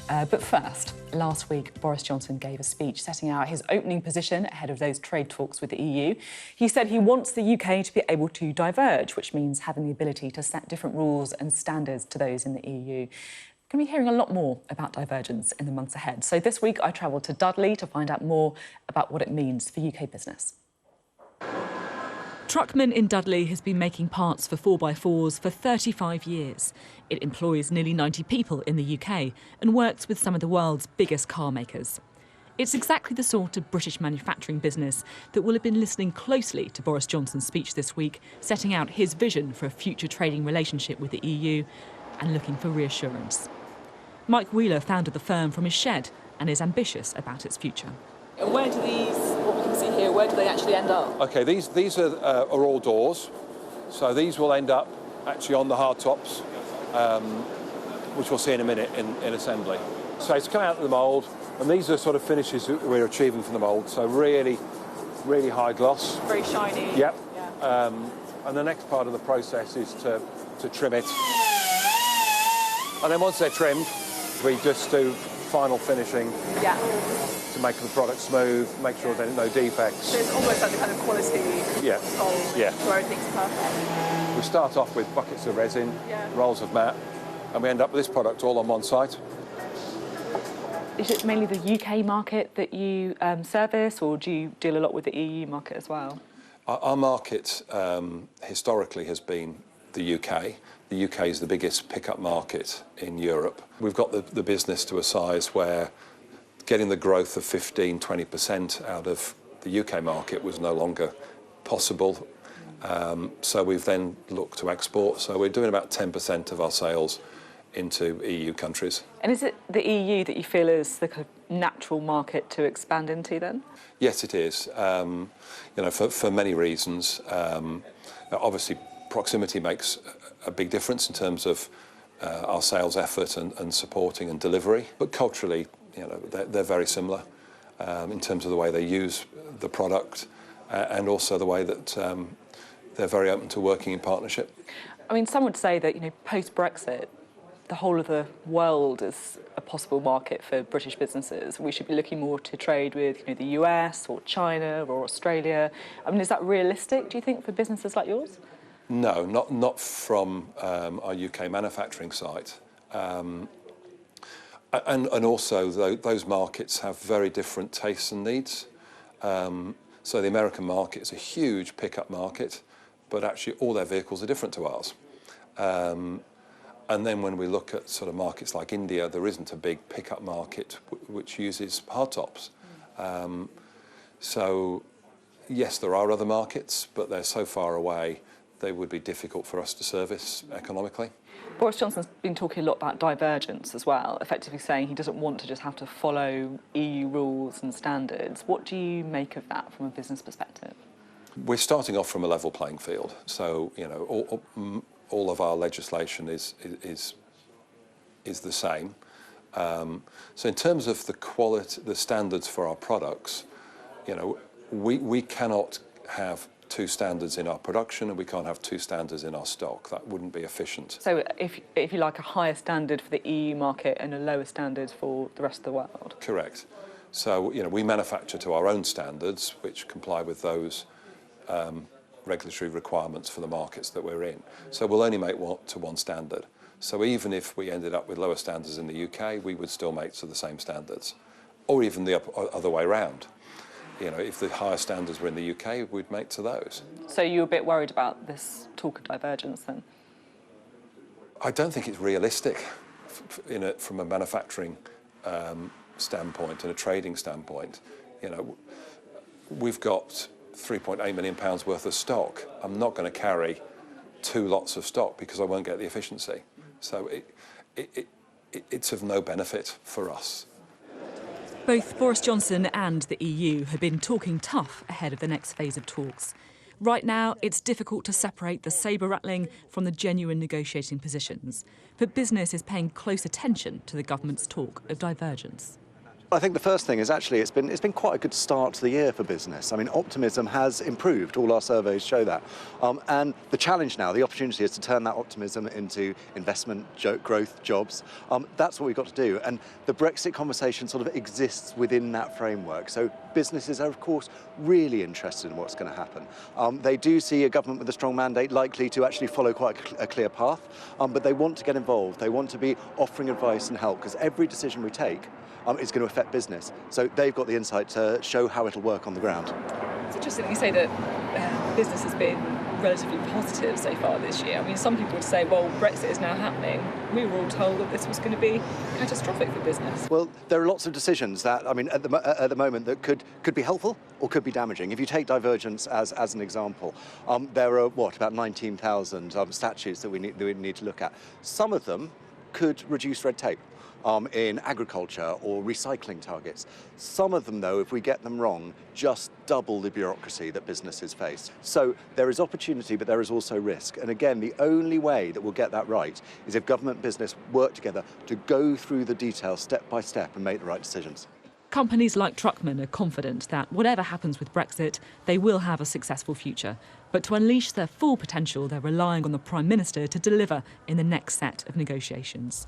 But first, last week, Boris Johnson gave a speech setting out his opening position ahead of those trade talks with the EU. He said he wants the UK to be able to diverge, which means having the ability to set different rules and standards to those in the EU. We're going to be hearing a lot more about divergence in the months ahead. So this week, I travelled to Dudley to find out more about what it means for UK business. Truckman in Dudley has been making parts for 4x4s for 35 years. It employs nearly 90 people in the UK and works with some of the world's biggest car makers. It's exactly the sort of British manufacturing business that will have been listening closely to Boris Johnson's speech this week, setting out his vision for a future trading relationship with the EU and looking for reassurance. Mike Wheeler founded the firm from his shed and is ambitious about its future. Where do these, what we can see here, where do they actually end up? OK, these are all doors. So these will end up actually on the hard tops, which we'll see in a minute in assembly. So it's come out of the mould, and these are sort of finishes that we're achieving from the mould. So really, really high gloss. Very shiny. Yep. Yeah. And the next part of the process is to trim it. And then once they're trimmed, we just do final finishing. Yeah. To make the product smooth, make sure there are no defects. So it's almost like the kind of quality control, where everything's perfect. We start off with buckets of resin, rolls of mat, and we end up with this product all on one site. Is it mainly the UK market that you service, or do you deal a lot with the EU market as well? Our market historically has been the UK. The UK is the biggest pickup market in Europe. We've got the business to a size where getting the growth of 15–20% out of the UK market was no longer possible. So we've then looked to export. So we're doing about 10% of our sales into EU countries. And is it the EU that you feel is the kind of natural market to expand into then? Yes, it is. You know, for many reasons. Obviously, proximity makes a big difference in terms of our sales effort and supporting and delivery. But culturally, you know, they're very similar in terms of the way they use the product and also the way that they're very open to working in partnership. I mean, some would say that, you know, post-Brexit, the whole of the world is a possible market for British businesses. We should be looking more to trade with, you know, the US or China or Australia. I mean, is that realistic, do you think, for businesses like yours? No, not from our UK manufacturing site. And also, those markets have very different tastes and needs. So the American market is a huge pickup market, but actually all their vehicles are different to ours. And then when we look at sort of markets like India, there isn't a big pickup market which uses hardtops. So, yes, there are other markets, but they're so far away, they would be difficult for us to service economically. Boris Johnson's been talking a lot about divergence as well, effectively saying he doesn't want to just have to follow EU rules and standards. What do you make of that from a business perspective? We're starting off from a level playing field, so you know all of our legislation is the same. So in terms of the quality, the standards for our products, you know, we cannot have two standards in our production and we can't have two standards in our stock. That wouldn't be efficient. So if you like a higher standard for the EU market and a lower standard for the rest of the world? Correct. So, you know, we manufacture to our own standards which comply with those regulatory requirements for the markets that we're in. So we'll only make one standard. So even if we ended up with lower standards in the UK, we would still make to the same standards, or even the other way around. You know, if the higher standards were in the UK, we'd make to those. So you're a bit worried about this talk of divergence then? I don't think it's realistic from a manufacturing standpoint and a trading standpoint. You know, we've got £3.8 million worth of stock. I'm not going to carry 2 lots of stock because I won't get the efficiency. So it's of no benefit for us. Both Boris Johnson and the EU have been talking tough ahead of the next phase of talks. Right now, it's difficult to separate the sabre-rattling from the genuine negotiating positions. But business is paying close attention to the government's talk of divergence. I think the first thing is actually it's been quite a good start to the year for business. I mean, optimism has improved. All our surveys show that. And the challenge now, the opportunity is to turn that optimism into investment, growth, jobs. That's what we've got to do. And the Brexit conversation sort of exists within that framework. So businesses are, of course, really interested in what's going to happen. They do see a government with a strong mandate likely to actually follow quite a clear path, but they want to get involved. They want to be offering advice and help, because every decision we take is going to affect business. So they've got the insight to show how it'll work on the ground. It's interesting that you say that business has been relatively positive so far this year. I mean, some people would say, well, Brexit is now happening. We were all told that this was going to be catastrophic for business. Well, there are lots of decisions that, I mean, at the moment that could be helpful or could be damaging. If you take divergence as an example, there are, about 19,000 statutes that we need to look at. Some of them could reduce red tape in agriculture or recycling targets. Some of them, though, if we get them wrong, just double the bureaucracy that businesses face. So there is opportunity, but there is also risk. And again, the only way that we'll get that right is if government and business work together to go through the details step by step and make the right decisions. Companies like Truckman are confident that whatever happens with Brexit, they will have a successful future. But to unleash their full potential, they're relying on the Prime Minister to deliver in the next set of negotiations.